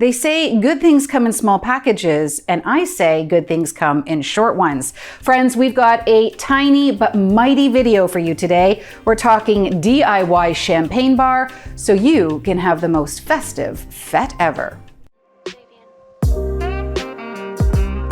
They say good things come in small packages, and I say good things come in short ones. Friends, we've got a tiny but mighty video for you today. We're talking DIY champagne bar, so you can have the most festive fete ever.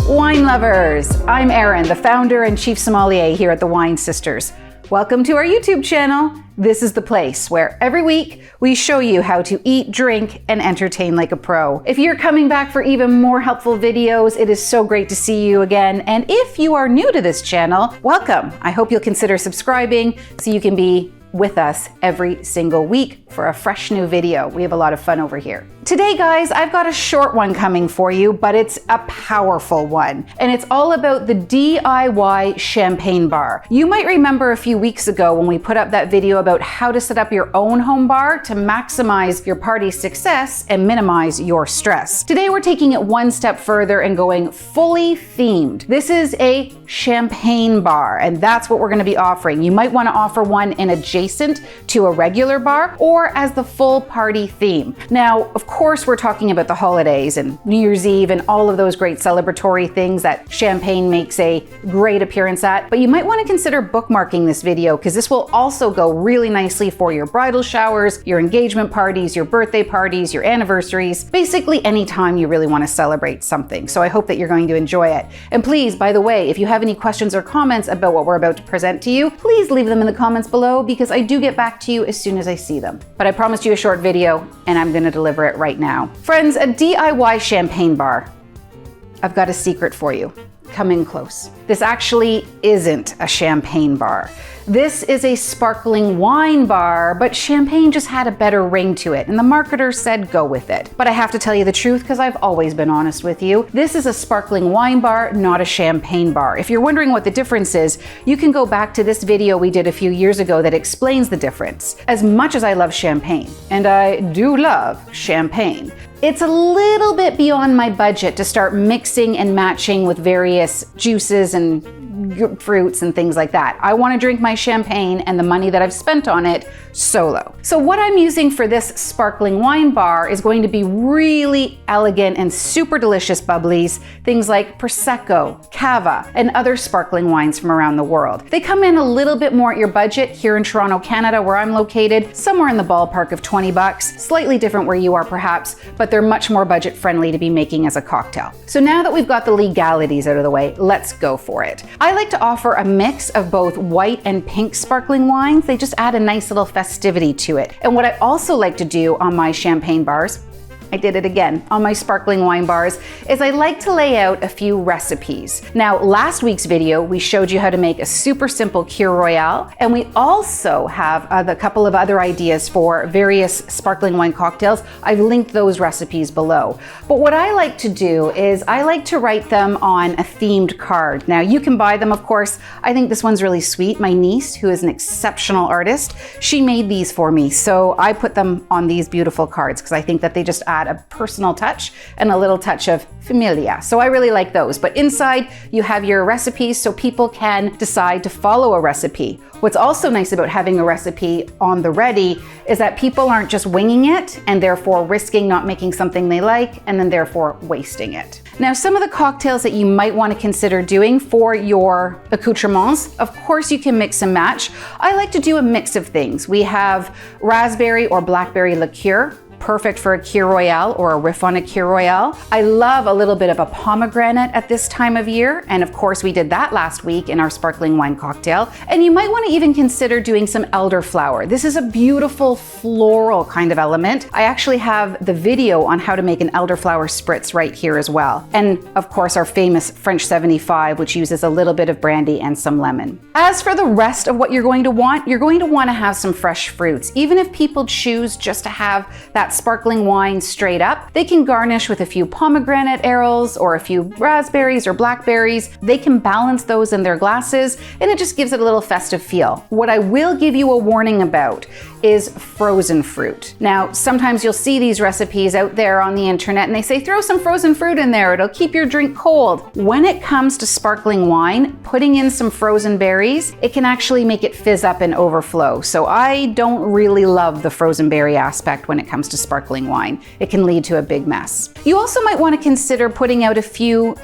Wine lovers, I'm Erin, the founder and chief sommelier here at the Wine Sisters. Welcome to our YouTube channel. This is the place where every week we show you how to eat, drink, and entertain like a pro. If you're coming back for even more helpful videos, it is so great to see you again. And if you are new to this channel, welcome. I hope you'll consider subscribing so you can be with us every single week for a fresh new video. We have a lot of fun over here. Today, guys, I've got a short one coming for you, but it's a powerful one. And it's all about the DIY champagne bar. You might remember a few weeks ago when we put up that video about how to set up your own home bar to maximize your party success and minimize your stress. Today, we're taking it one step further and going fully themed. This is a champagne bar, and that's what we're going to be offering. You might want to offer one in adjacent to a regular bar or as the full party theme. Now, of course, we're talking about the holidays and New Year's Eve and all of those great celebratory things that champagne makes a great appearance at, but you might want to consider bookmarking this video because this will also go really nicely for your bridal showers, your engagement parties, your birthday parties, your anniversaries, basically any time you really want to celebrate something. So I hope that you're going to enjoy it. And please, by the way, if you have any questions or comments about what we're about to present to you, please leave them in the comments below because I do get back to you as soon as I see them. But I promised you a short video and I'm going to deliver it right now. Friends, a DIY champagne bar. I've got a secret for you. Come in close. This actually isn't a champagne bar. This is a sparkling wine bar, but champagne just had a better ring to it, and the marketer said go with it. But I have to tell you the truth because I've always been honest with you. This is a sparkling wine bar, not a champagne bar. If you're wondering what the difference is, you can go back to this video we did a few years ago that explains the difference. As much as I love champagne, and I do love champagne, it's a little bit beyond my budget to start mixing and matching with various juices and fruits and things like that. I want to drink my champagne and the money that I've spent on it solo. So what I'm using for this sparkling wine bar is going to be really elegant and super delicious bubblies, things like Prosecco, Cava, and other sparkling wines from around the world. They come in a little bit more at your budget here in Toronto, Canada, where I'm located, somewhere in the ballpark of 20 bucks, slightly different where you are perhaps, but they're much more budget friendly to be making as a cocktail. So now that we've got the legalities out of the way, let's go for it. I like to offer a mix of both white and pink sparkling wines. They just add a nice little festivity to it. And what I also like to do on my champagne bars, I did it again on my sparkling wine bars, is I like to lay out a few recipes. Now, last week's video, we showed you how to make a super simple Kir Royale, and we also have a couple of other ideas for various sparkling wine cocktails. I've linked those recipes below. But what I like to do is I like to write them on a themed card. Now, you can buy them, of course. I think this one's really sweet. My niece, who is an exceptional artist, she made these for me. So I put them on these beautiful cards because I think that they just add a personal touch and a little touch of familia. So I really like those. But inside you have your recipes so people can decide to follow a recipe. What's also nice about having a recipe on the ready is that people aren't just winging it and therefore risking not making something they like and then therefore wasting it. Now, some of the cocktails that you might want to consider doing for your accoutrements, of course you can mix and match. I like to do a mix of things. We have raspberry or blackberry liqueur, perfect for a Kir Royale or a riff on a Kir Royale. I love a little bit of a pomegranate at this time of year, and of course we did that last week in our sparkling wine cocktail. And you might want to even consider doing some elderflower. This is a beautiful floral kind of element. I actually have the video on how to make an elderflower spritz right here as well. And of course our famous French 75, which uses a little bit of brandy and some lemon. As for the rest of what you're going to want to have some fresh fruits. Even if people choose just to have that sparkling wine straight up, they can garnish with a few pomegranate arils or a few raspberries or blackberries. They can balance those in their glasses and it just gives it a little festive feel. What I will give you a warning about is frozen fruit. Now, sometimes you'll see these recipes out there on the internet and they say throw some frozen fruit in there, it'll keep your drink cold. When it comes to sparkling wine, putting in some frozen berries, it can actually make it fizz up and overflow. So I don't really love the frozen berry aspect when it comes to sparkling wine. It can lead to a big mess. You also might want to consider putting out a few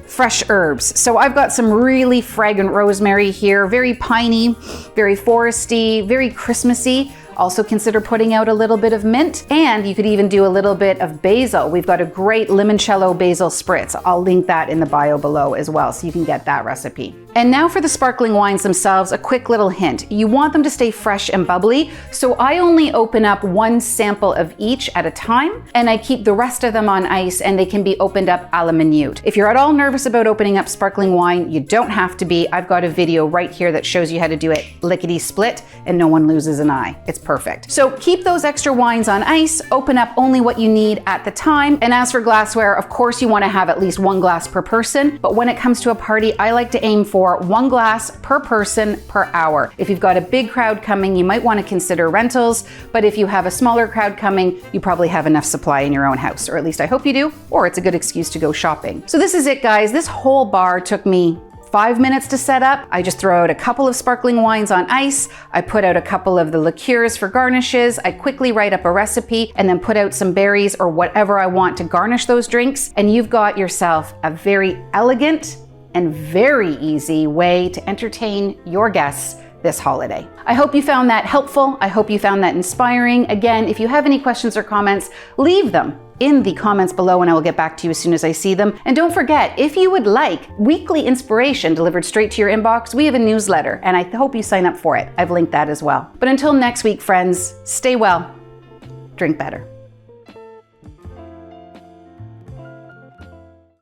fresh herbs. So I've got some really fragrant rosemary here, very piney, very foresty, very Christmassy. Also consider putting out a little bit of mint, and you could even do a little bit of basil. We've got a great limoncello basil spritz. I'll link that in the bio below as well, so you can get that recipe. And now for the sparkling wines themselves, a quick little hint. You want them to stay fresh and bubbly, so I only open up one sample of each at a time, and I keep the rest of them on ice, and they can be opened up a la minute. If you're at all nervous about opening up sparkling wine, you don't have to be. I've got a video right here that shows you how to do it lickety split, and no one loses an eye. It's perfect. So keep those extra wines on ice, open up only what you need at the time, and as for glassware, of course you want to have at least one glass per person, but when it comes to a party, I like to aim for one glass per person per hour. If you've got a big crowd coming, you might want to consider rentals, but if you have a smaller crowd coming, you probably have enough supply in your own house, or at least I hope you do, or it's a good excuse to go shopping. So this is it, guys. This whole bar took me 5 minutes to set up. I just throw out a couple of sparkling wines on ice. I put out a couple of the liqueurs for garnishes. I quickly write up a recipe and then put out some berries or whatever I want to garnish those drinks. And you've got yourself a very elegant and very easy way to entertain your guests this holiday. I hope you found that helpful. I hope you found that inspiring. Again, if you have any questions or comments, leave them in the comments below and I will get back to you as soon as I see them. And don't forget, if you would like weekly inspiration delivered straight to your inbox, we have a newsletter and I hope you sign up for it. I've linked that as well. But until next week, friends, stay well, drink better.